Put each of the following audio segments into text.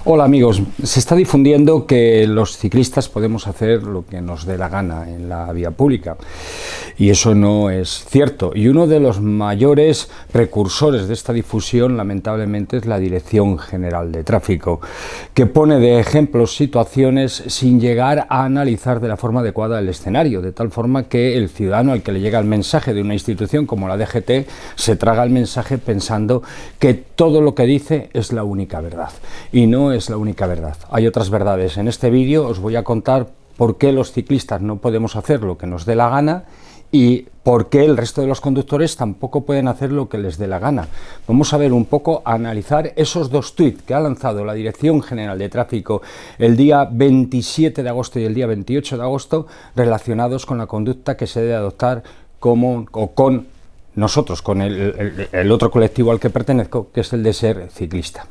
Hola amigos, se está difundiendo que los ciclistas podemos hacer lo que nos dé la gana en la vía pública y eso no es cierto, y uno de los mayores precursores de esta difusión lamentablemente es la Dirección General de Tráfico, que pone de ejemplo situaciones sin llegar a analizar de la forma adecuada el escenario, de tal forma que el ciudadano al que le llega el mensaje de una institución como la DGT se traga el mensaje pensando que todo lo que dice es la única verdad, y no es la única verdad. Hay otras verdades. En este vídeo os voy a contar por qué los ciclistas no podemos hacer lo que nos dé la gana y por qué el resto de los conductores tampoco pueden hacer lo que les dé la gana. Vamos a ver un poco, a analizar esos dos tuits que ha lanzado la Dirección General de Tráfico el día 27 de agosto y el día 28 de agosto relacionados con la conducta que se debe adoptar con nosotros, con el otro colectivo al que pertenezco, que es el de ser ciclista.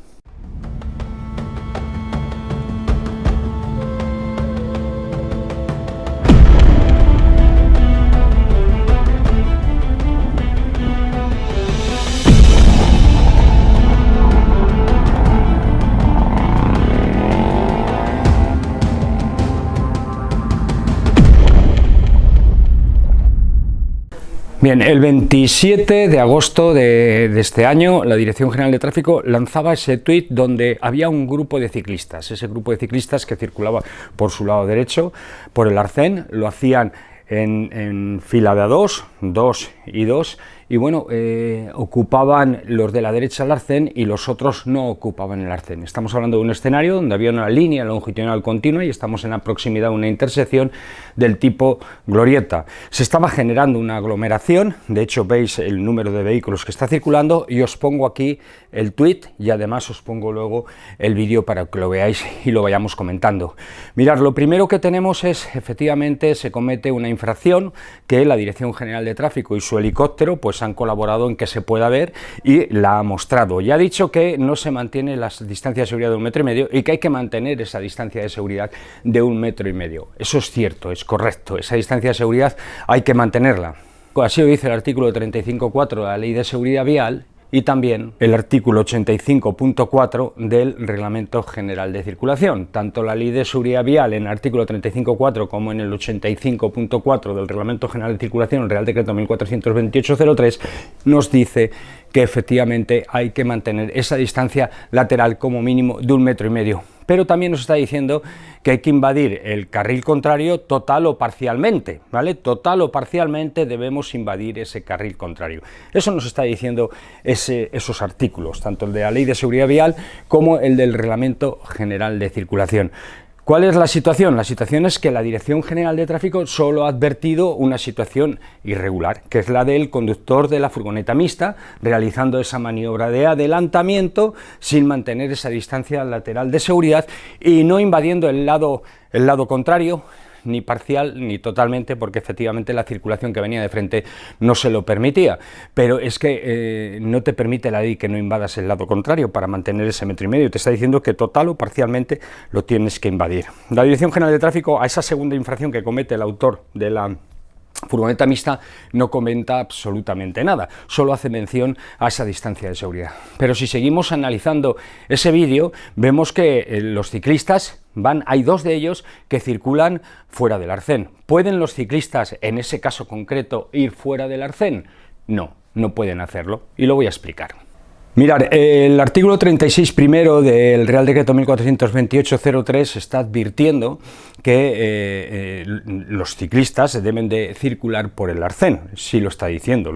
Bien, el 27 de agosto de este año, la Dirección General de Tráfico lanzaba ese tuit donde había un grupo de ciclistas. Ese grupo de ciclistas que circulaba por su lado derecho, por el arcén, lo hacían en fila de a dos y dos, y bueno, ocupaban los de la derecha el arcén y los otros no ocupaban el arcén. Estamos hablando de un escenario donde había una línea longitudinal continua y estamos en la proximidad de una intersección del tipo glorieta. Se estaba generando una aglomeración, de hecho veis el número de vehículos que está circulando y os pongo aquí el tuit y además os pongo luego el vídeo para que lo veáis y lo vayamos comentando. Mirad, lo primero que tenemos es, efectivamente, se comete una infracción que la Dirección General de Tráfico y su helicóptero pues han colaborado en que se pueda ver y la ha mostrado. Ya ha dicho que no se mantiene la distancia de seguridad de 1,5 metros y que hay que mantener esa distancia de seguridad de 1,5 metros. Eso es cierto, es correcto, esa distancia de seguridad hay que mantenerla. Así lo dice el artículo 35.4 de la Ley de Seguridad Vial y también el artículo 85.4 del Reglamento General de Circulación. Tanto la Ley de Seguridad Vial en el artículo 35.4 como en el 85.4 del Reglamento General de Circulación, el Real Decreto 1428/03, nos dice que efectivamente hay que mantener esa distancia lateral como mínimo de 1,5 metros. Pero también nos está diciendo que hay que invadir el carril contrario total o parcialmente, ¿vale? Total o parcialmente debemos invadir ese carril contrario. Eso nos está diciendo esos artículos, tanto el de la Ley de Seguridad Vial como el del Reglamento General de Circulación. ¿Cuál es la situación? La situación es que la Dirección General de Tráfico solo ha advertido una situación irregular, que es la del conductor de la furgoneta mixta realizando esa maniobra de adelantamiento sin mantener esa distancia lateral de seguridad y no invadiendo el lado contrario, ni parcial ni totalmente, porque efectivamente la circulación que venía de frente no se lo permitía, pero es que no te permite la ley que no invadas el lado contrario para mantener ese 1,5 metros, te está diciendo que total o parcialmente lo tienes que invadir. La Dirección General de Tráfico, a esa segunda infracción que comete el autor de la furgoneta mixta, no comenta absolutamente nada, solo hace mención a esa distancia de seguridad. Pero si seguimos analizando ese vídeo, vemos que los ciclistas hay dos de ellos que circulan fuera del arcén. ¿Pueden los ciclistas, en ese caso concreto, ir fuera del arcén? No, no pueden hacerlo, y lo voy a explicar. Mirad, el artículo 36 primero del Real Decreto 1428/03 está advirtiendo que los ciclistas deben de circular por el arcén. Sí lo está diciendo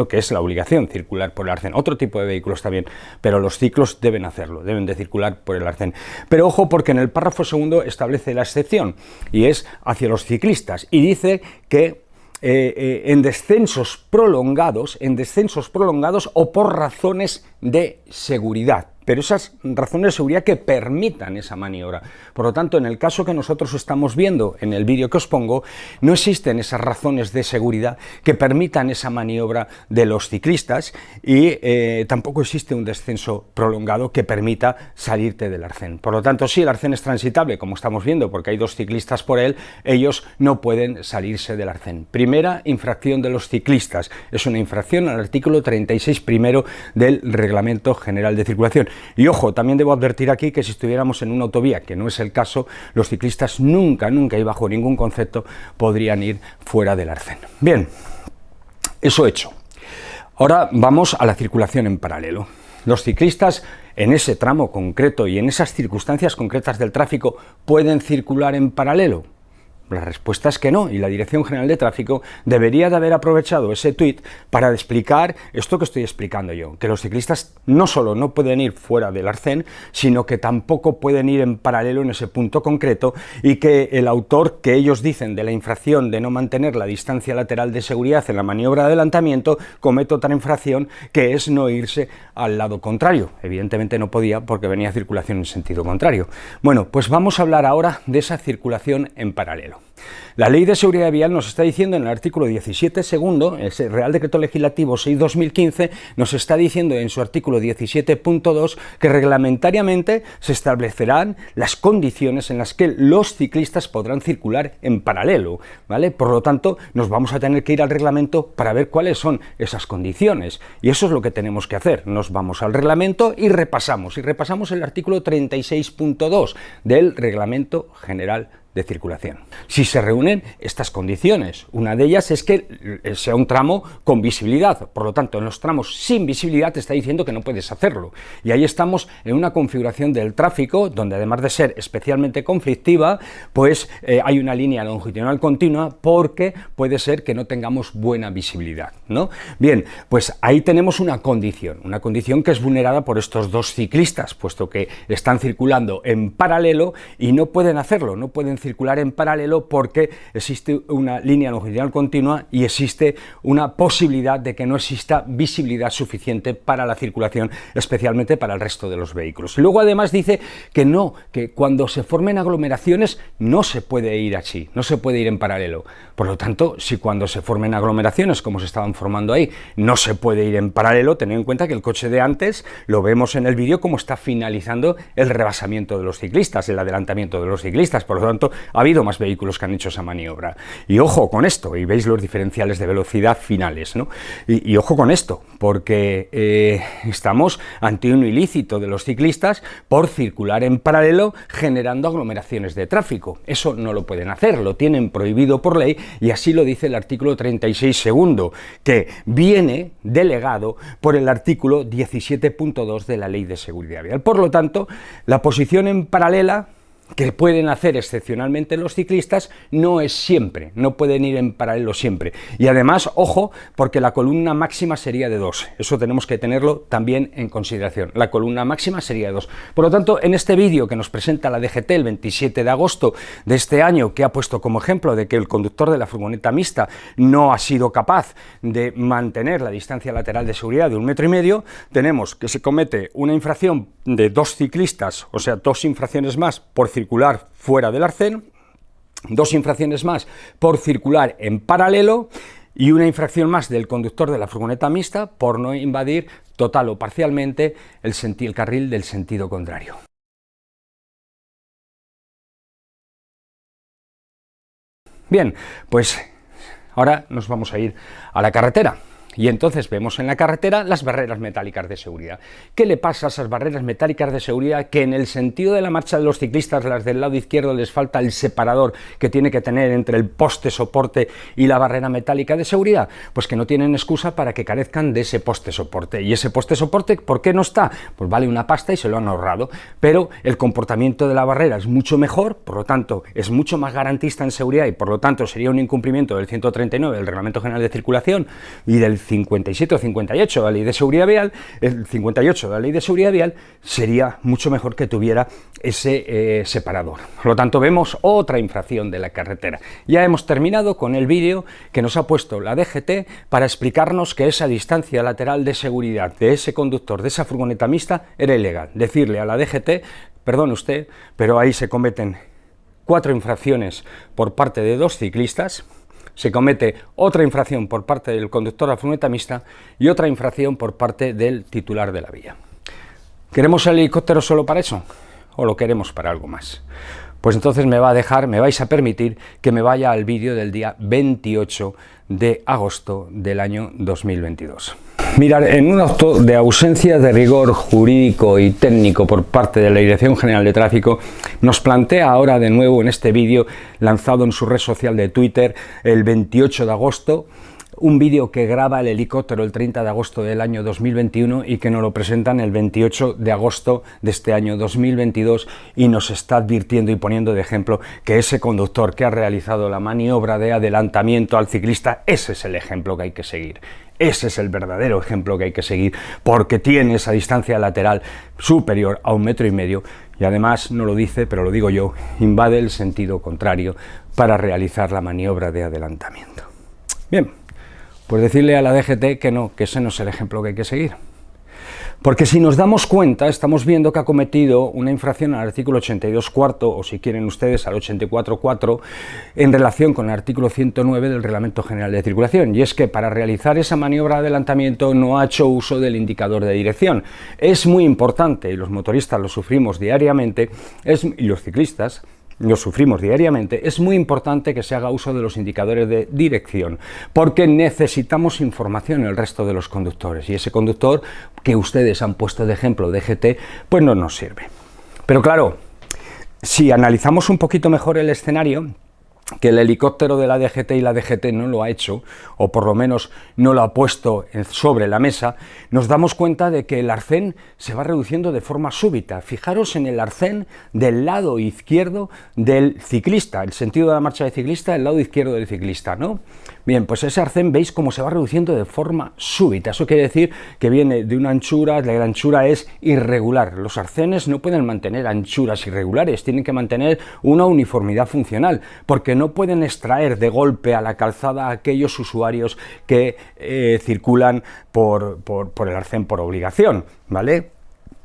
que es la obligación circular por el arcén. Otro tipo de vehículos también, pero los ciclos deben hacerlo, deben de circular por el arcén. Pero ojo, porque en el párrafo segundo establece la excepción, y es hacia los ciclistas, y dice que en descensos prolongados o por razones de seguridad. pero esas razones de seguridad que permitan esa maniobra. Por lo tanto, en el caso que nosotros estamos viendo en el vídeo que os pongo, no existen esas razones de seguridad que permitan esa maniobra de los ciclistas y tampoco existe un descenso prolongado que permita salirte del arcén. Por lo tanto, si el arcén es transitable, como estamos viendo, porque hay dos ciclistas por él, ellos no pueden salirse del arcén. Primera infracción de los ciclistas, es una infracción al artículo 36 primero del Reglamento General de Circulación. Y ojo, también debo advertir aquí que si estuviéramos en una autovía, que no es el caso, los ciclistas nunca y bajo ningún concepto podrían ir fuera del arcén. Bien, eso hecho. Ahora vamos a la circulación en paralelo. Los ciclistas en ese tramo concreto y en esas circunstancias concretas del tráfico ¿pueden circular en paralelo? La respuesta es que no, y la Dirección General de Tráfico debería de haber aprovechado ese tuit para explicar esto que estoy explicando yo, que los ciclistas no solo no pueden ir fuera del arcén, sino que tampoco pueden ir en paralelo en ese punto concreto, y que el autor que ellos dicen de la infracción de no mantener la distancia lateral de seguridad en la maniobra de adelantamiento comete otra infracción, que es no irse al lado contrario. Evidentemente no podía porque venía circulación en sentido contrario. Bueno, pues vamos a hablar ahora de esa circulación en paralelo. La Ley de Seguridad Vial nos está diciendo en el artículo 17 segundo, el Real Decreto Legislativo 6/2015, nos está diciendo en su artículo 17.2 que reglamentariamente se establecerán las condiciones en las que los ciclistas podrán circular en paralelo, ¿vale? Por lo tanto, nos vamos a tener que ir al reglamento para ver cuáles son esas condiciones, y eso es lo que tenemos que hacer. Nos vamos al reglamento y repasamos el artículo 36.2 del Reglamento General de Circulación. Si se reúnen estas condiciones, una de ellas es que sea un tramo con visibilidad, por lo tanto en los tramos sin visibilidad te está diciendo que no puedes hacerlo, y ahí estamos en una configuración del tráfico donde, además de ser especialmente conflictiva, pues hay una línea longitudinal continua, porque puede ser que no tengamos buena visibilidad, ¿no? Bien, pues ahí tenemos una condición que es vulnerada por estos dos ciclistas, puesto que están circulando en paralelo y no pueden hacerlo, no pueden circular en paralelo porque existe una línea longitudinal continua y existe una posibilidad de que no exista visibilidad suficiente para la circulación, especialmente para el resto de los vehículos. Y luego además dice que no, que cuando se formen aglomeraciones no se puede ir así, no se puede ir en paralelo. Por lo tanto, si cuando se formen aglomeraciones, como se estaban formando ahí, no se puede ir en paralelo, tened en cuenta que el coche de antes, lo vemos en el vídeo cómo está finalizando el rebasamiento de los ciclistas, el adelantamiento de los ciclistas. Por lo tanto, ha habido más vehículos que han hecho esa maniobra. Y ojo con esto, y veis los diferenciales de velocidad finales, ¿no? Y ojo con esto, porque estamos ante un ilícito de los ciclistas por circular en paralelo generando aglomeraciones de tráfico. Eso no lo pueden hacer, lo tienen prohibido por ley, y así lo dice el artículo 36 segundo, que viene delegado por el artículo 17.2 de la Ley de Seguridad Vial. Por lo tanto, la posición en paralela que pueden hacer excepcionalmente los ciclistas no es siempre, no pueden ir en paralelo siempre. Y además, ojo, porque la columna máxima sería de 2, eso tenemos que tenerlo también en consideración, la columna máxima sería de 2. Por lo tanto, en este vídeo que nos presenta la DGT el 27 de agosto de este año, que ha puesto como ejemplo de que el conductor de la furgoneta mixta no ha sido capaz de mantener la distancia lateral de seguridad de 1,5 metros, tenemos que se comete una infracción de 2 ciclistas, o sea, 2 infracciones más por circular fuera del arcén, 2 infracciones más por circular en paralelo y una infracción más del conductor de la furgoneta mixta por no invadir total o parcialmente el carril del sentido contrario. Bien, pues ahora nos vamos a ir a la carretera. Y entonces vemos en la carretera las barreras metálicas de seguridad. ¿Qué le pasa a esas barreras metálicas de seguridad? Que en el sentido de la marcha de los ciclistas, las del lado izquierdo, les falta el separador que tiene que tener entre el poste soporte y la barrera metálica de seguridad. Pues que no tienen excusa para que carezcan de ese poste soporte. Y ese poste soporte, ¿por qué no está? Pues vale una pasta y se lo han ahorrado. Pero el comportamiento de la barrera es mucho mejor, por lo tanto es mucho más garantista en seguridad, y por lo tanto sería un incumplimiento del 139 del Reglamento General de Circulación y del 57 o 58 de la Ley de Seguridad Vial. El 58 de la Ley de Seguridad Vial sería mucho mejor que tuviera ese separador. Por lo tanto, vemos otra infracción de la carretera. Ya hemos terminado con el vídeo que nos ha puesto la DGT para explicarnos que esa distancia lateral de seguridad de ese conductor de esa furgoneta mixta era ilegal. Decirle a la DGT, perdone usted, pero ahí se cometen 4 infracciones por parte de 2 ciclistas, se comete otra infracción por parte del conductor de la furgoneta mixta y otra infracción por parte del titular de la vía. ¿Queremos el helicóptero solo para eso? o lo queremos para algo más? Pues entonces me vais a permitir que me vaya al vídeo del día 28 de agosto del año 2022. Mirad, en un acto de ausencia de rigor jurídico y técnico por parte de la Dirección General de Tráfico, nos plantea ahora de nuevo en este vídeo lanzado en su red social de Twitter el 28 de agosto, un vídeo que graba el helicóptero el 30 de agosto del año 2021 y que nos lo presentan el 28 de agosto de este año 2022 y nos está advirtiendo y poniendo de ejemplo que ese conductor que ha realizado la maniobra de adelantamiento al ciclista, ese es el ejemplo que hay que seguir. Ese es el verdadero ejemplo que hay que seguir, porque tiene esa distancia lateral superior a 1,5 metros y además, no lo dice, pero lo digo yo, invade el sentido contrario para realizar la maniobra de adelantamiento. Bien, pues decirle a la DGT que no, que ese no es el ejemplo que hay que seguir. Porque si nos damos cuenta, estamos viendo que ha cometido una infracción al artículo 82 cuarto, o si quieren ustedes al 84 4, en relación con el artículo 109 del Reglamento General de Circulación, y es que para realizar esa maniobra de adelantamiento no ha hecho uso del indicador de dirección. Es muy importante, y los motoristas lo sufrimos diariamente, y los ciclistas lo sufrimos diariamente, es muy importante que se haga uso de los indicadores de dirección, porque necesitamos información el resto de los conductores, y ese conductor que ustedes han puesto de ejemplo de GT, pues no nos sirve. Pero claro, si analizamos un poquito mejor el escenario, que el helicóptero de la DGT y la DGT no lo ha hecho, o por lo menos no lo ha puesto sobre la mesa, nos damos cuenta de que el arcén se va reduciendo de forma súbita. Fijaros en el arcén del lado izquierdo del ciclista, el sentido de la marcha del ciclista, el lado izquierdo del ciclista, ¿no? Bien, pues ese arcén veis cómo se va reduciendo de forma súbita. Eso quiere decir que viene de una anchura, la anchura es irregular. Los arcenes no pueden mantener anchuras irregulares, tienen que mantener una uniformidad funcional, porque no pueden extraer de golpe a la calzada a aquellos usuarios que circulan por el arcén por obligación, ¿vale?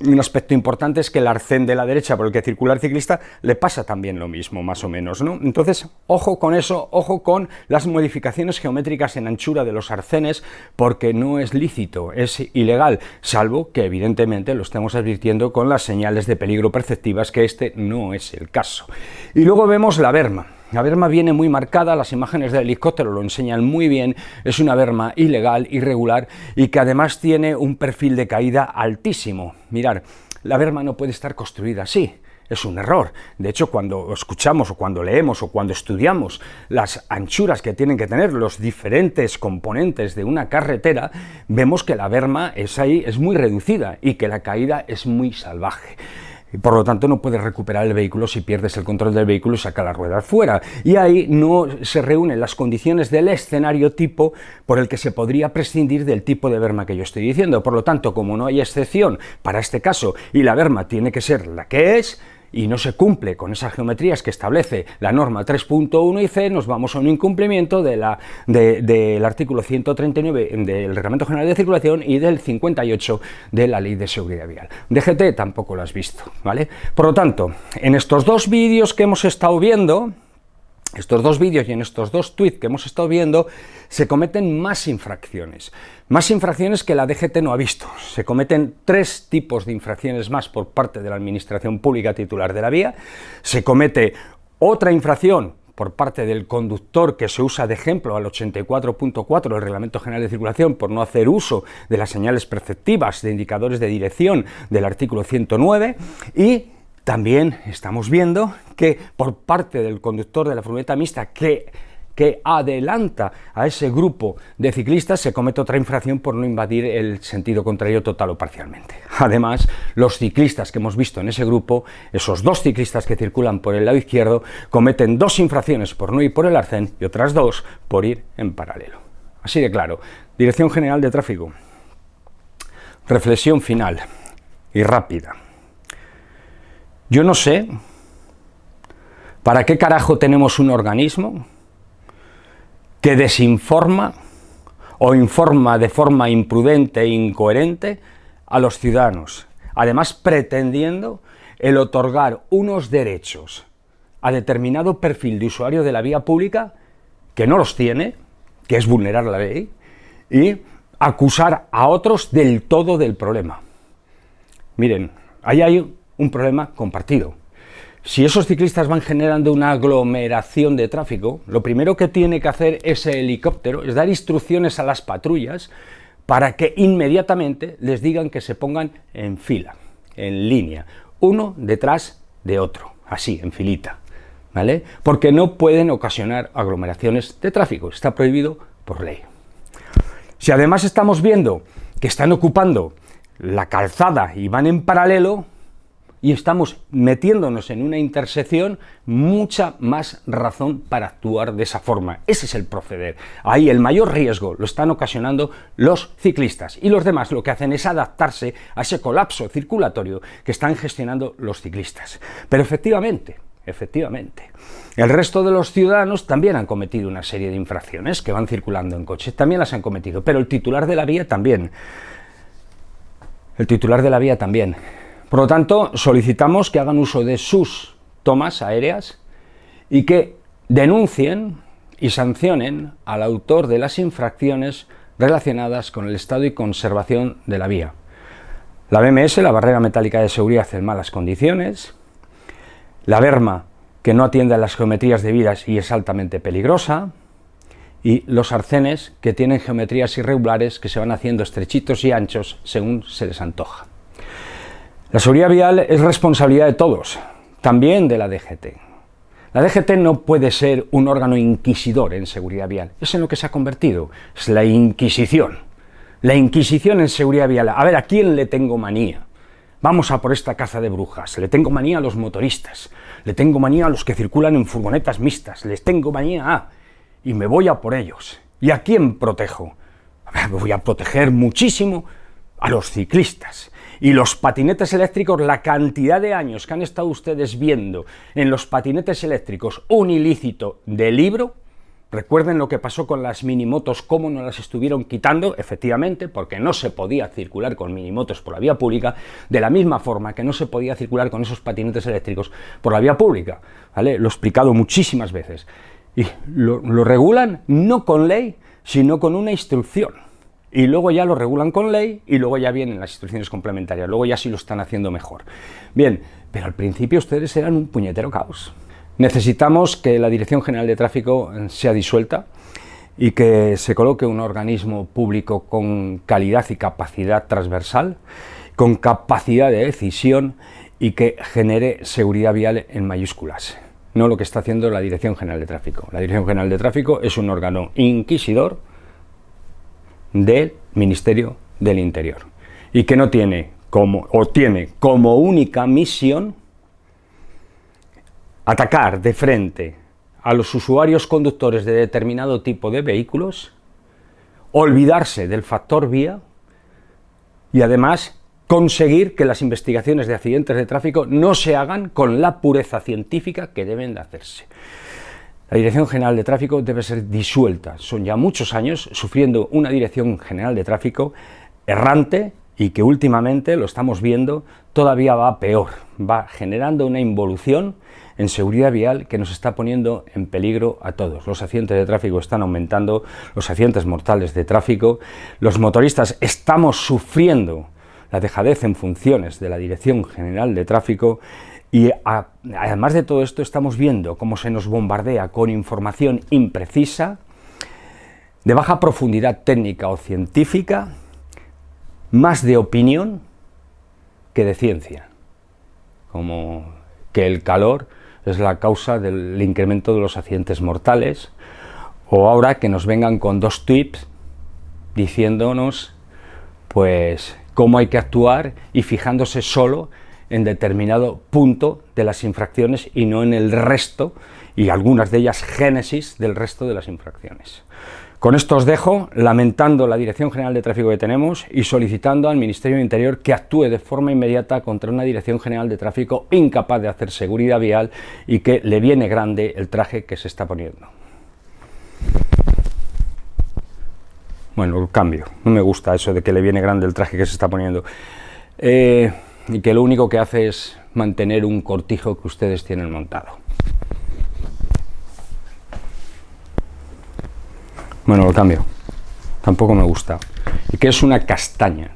Un aspecto importante es que el arcén de la derecha por el que circula el ciclista le pasa también lo mismo, más o menos, ¿no? Entonces, ojo con eso, ojo con las modificaciones geométricas en anchura de los arcenes, porque no es lícito, es ilegal, salvo que evidentemente lo estemos advirtiendo con las señales de peligro perceptivas, que este no es el caso. Y luego vemos la berma. La berma viene muy marcada, las imágenes del helicóptero lo enseñan muy bien, es una berma ilegal, irregular y que además tiene un perfil de caída altísimo. Mirad, la berma no puede estar construida así, es un error. De hecho, cuando escuchamos o cuando leemos o cuando estudiamos las anchuras que tienen que tener los diferentes componentes de una carretera, vemos que la berma es muy reducida y que la caída es muy salvaje. Y por lo tanto no puedes recuperar el vehículo si pierdes el control del vehículo y sacas las ruedas fuera. Y ahí no se reúnen las condiciones del escenario tipo por el que se podría prescindir del tipo de berma que yo estoy diciendo. Por lo tanto, como no hay excepción para este caso y la berma tiene que ser la que es, y no se cumple con esas geometrías que establece la norma 3.1 y C, nos vamos a un incumplimiento del artículo 139 del Reglamento General de Circulación y del 58 de la Ley de Seguridad Vial. DGT tampoco lo has visto, ¿vale? Por lo tanto, en estos dos vídeos que hemos estado viendo, y en estos dos tweets que hemos estado viendo, se cometen más infracciones que la DGT no ha visto. Se cometen 3 tipos de infracciones más por parte de la Administración Pública titular de la vía, se comete otra infracción por parte del conductor que se usa de ejemplo al 84.4 del Reglamento General de Circulación por no hacer uso de las señales perceptivas de indicadores de dirección del artículo 109 y también estamos viendo que por parte del conductor de la furgoneta mixta que adelanta a ese grupo de ciclistas se comete otra infracción por no invadir el sentido contrario total o parcialmente. Además, los ciclistas que hemos visto en ese grupo, esos 2 ciclistas que circulan por el lado izquierdo, cometen 2 infracciones por no ir por el arcén y otras 2 por ir en paralelo. Así de claro. Dirección General de Tráfico. Reflexión final y rápida. Yo no sé para qué carajo tenemos un organismo que desinforma o informa de forma imprudente e incoherente a los ciudadanos, además pretendiendo el otorgar unos derechos a determinado perfil de usuario de la vía pública que no los tiene, que es vulnerar la ley, y acusar a otros del todo del problema. Miren, ahí hay un problema compartido. Si esos ciclistas van generando una aglomeración de tráfico, lo primero que tiene que hacer ese helicóptero es dar instrucciones a las patrullas para que inmediatamente les digan que se pongan en fila, en línea, uno detrás de otro, así, en filita, ¿vale? Porque no pueden ocasionar aglomeraciones de tráfico, está prohibido por ley. Si además estamos viendo que están ocupando la calzada y van en paralelo, y estamos metiéndonos en una intersección, mucha más razón para actuar de esa forma. Ese es el proceder. Ahí el mayor riesgo lo están ocasionando los ciclistas, y los demás lo que hacen es adaptarse a ese colapso circulatorio que están gestionando los ciclistas. Pero efectivamente, el resto de los ciudadanos también han cometido una serie de infracciones que van circulando en coche, también las han cometido, pero el titular de la vía también. Por lo tanto, solicitamos que hagan uso de sus tomas aéreas y que denuncien y sancionen al autor de las infracciones relacionadas con el estado y conservación de la vía. La BMS, la barrera metálica de seguridad en malas condiciones, la berma que no atiende a las geometrías debidas y es altamente peligrosa, y los arcenes que tienen geometrías irregulares que se van haciendo estrechitos y anchos según se les antoja. La seguridad vial es responsabilidad de todos, también de la DGT. La DGT no puede ser un órgano inquisidor en seguridad vial, es en lo que se ha convertido, es la Inquisición. La Inquisición en seguridad vial. A ver, ¿a quién le tengo manía? Vamos a por esta caza de brujas. Le tengo manía a los motoristas, le tengo manía a los que circulan en furgonetas mixtas, les tengo manía a... y me voy a por ellos. ¿Y a quién protejo? A ver, me voy a proteger muchísimo a los ciclistas. Y los patinetes eléctricos, la cantidad de años que han estado ustedes viendo en los patinetes eléctricos un ilícito de libro, recuerden lo que pasó con las minimotos, cómo nos las estuvieron quitando, efectivamente, porque no se podía circular con minimotos por la vía pública, de la misma forma que no se podía circular con esos patinetes eléctricos por la vía pública, ¿vale? Lo he explicado muchísimas veces. Y lo regulan no con ley, sino con una instrucción. Y luego ya lo regulan con ley y luego ya vienen las instrucciones complementarias, luego ya sí lo están haciendo mejor. Bien, pero al principio ustedes eran un puñetero caos. Necesitamos que la Dirección General de Tráfico sea disuelta y que se coloque un organismo público con calidad y capacidad transversal, con capacidad de decisión y que genere seguridad vial en mayúsculas. No lo que está haciendo la Dirección General de Tráfico. La Dirección General de Tráfico es un órgano inquisidor del Ministerio del Interior y que no tiene tiene como única misión atacar de frente a los usuarios conductores de determinado tipo de vehículos, olvidarse del factor vía y además conseguir que las investigaciones de accidentes de tráfico no se hagan con la pureza científica que deben de hacerse. La Dirección General de Tráfico debe ser disuelta. Son ya muchos años sufriendo una Dirección General de Tráfico errante y que últimamente, lo estamos viendo, todavía va peor. Va generando una involución en seguridad vial que nos está poniendo en peligro a todos. Los accidentes de tráfico están aumentando, los accidentes mortales de tráfico, los motoristas estamos sufriendo la dejadez en funciones de la Dirección General de Tráfico. Y además de todo esto estamos viendo cómo se nos bombardea con información imprecisa, de baja profundidad técnica o científica, más de opinión que de ciencia, como que el calor es la causa del incremento de los accidentes mortales, o ahora que nos vengan con 2 tweets diciéndonos pues cómo hay que actuar y fijándose solo en determinado punto de las infracciones y no en el resto, y algunas de ellas génesis del resto de las infracciones. Con esto os dejo, lamentando la Dirección General de Tráfico que tenemos y solicitando al Ministerio del Interior que actúe de forma inmediata contra una Dirección General de Tráfico incapaz de hacer seguridad vial y que le viene grande el traje que se está poniendo. Bueno, el cambio, no me gusta eso de que le viene grande el traje que se está poniendo. Y que lo único que hace es mantener un cortijo que ustedes tienen montado. Bueno, lo cambio. Tampoco me gusta. Y que es una castaña.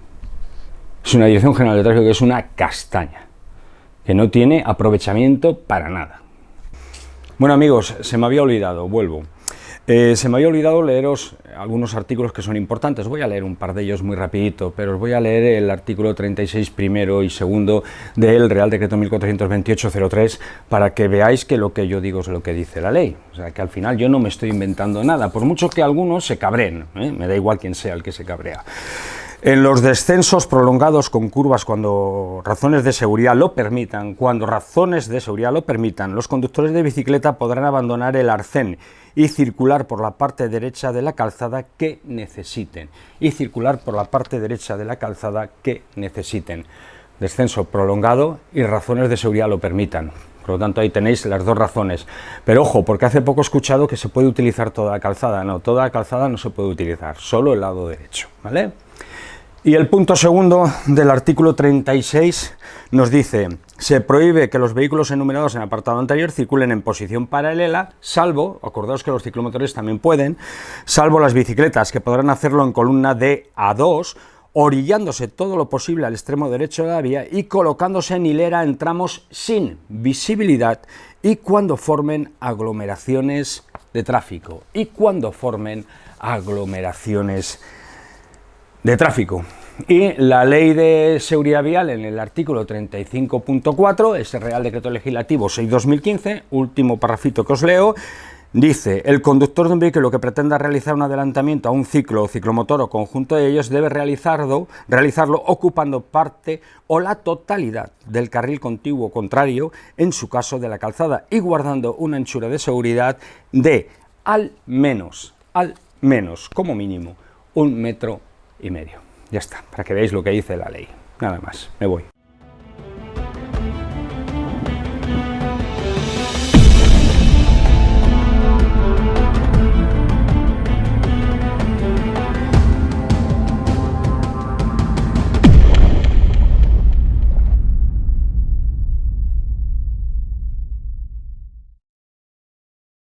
Es una Dirección General de Tráfico que es una castaña. que no tiene aprovechamiento para nada. Bueno amigos, se me había olvidado, vuelvo. Se me había olvidado leeros algunos artículos que son importantes. Voy a leer un par de ellos muy rapidito, pero os voy a leer el artículo 36 primero y segundo del Real Decreto 1428-03 para que veáis que lo que yo digo es lo que dice la ley. O sea, que al final yo no me estoy inventando nada, por mucho que algunos se cabreen, me da igual quién sea el que se cabrea. En los descensos prolongados con curvas cuando razones de seguridad lo permitan, los conductores de bicicleta podrán abandonar el arcén y circular por la parte derecha de la calzada que necesiten. Descenso prolongado y razones de seguridad lo permitan. Por lo tanto, ahí tenéis las dos razones. Pero ojo, porque hace poco he escuchado que se puede utilizar toda la calzada. No, toda la calzada no se puede utilizar, solo el lado derecho, ¿vale? Y el punto segundo del artículo 36 nos dice: se prohíbe que los vehículos enumerados en el apartado anterior circulen en posición paralela, salvo, acordaos que los ciclomotores también pueden, salvo las bicicletas, que podrán hacerlo en columna de A2, orillándose todo lo posible al extremo derecho de la vía y colocándose en hilera en tramos sin visibilidad y cuando formen aglomeraciones de tráfico. Y la Ley de Seguridad Vial, en el artículo 35.4, ese Real Decreto Legislativo 6/2015, último parrafito que os leo, dice: el conductor de un vehículo que pretenda realizar un adelantamiento a un ciclo o ciclomotor o conjunto de ellos debe realizarlo ocupando parte o la totalidad del carril contiguo contrario, en su caso de la calzada, y guardando una anchura de seguridad de al menos, como mínimo, 1,5 metros. Ya está, para que veáis lo que dice la ley. Nada más, me voy.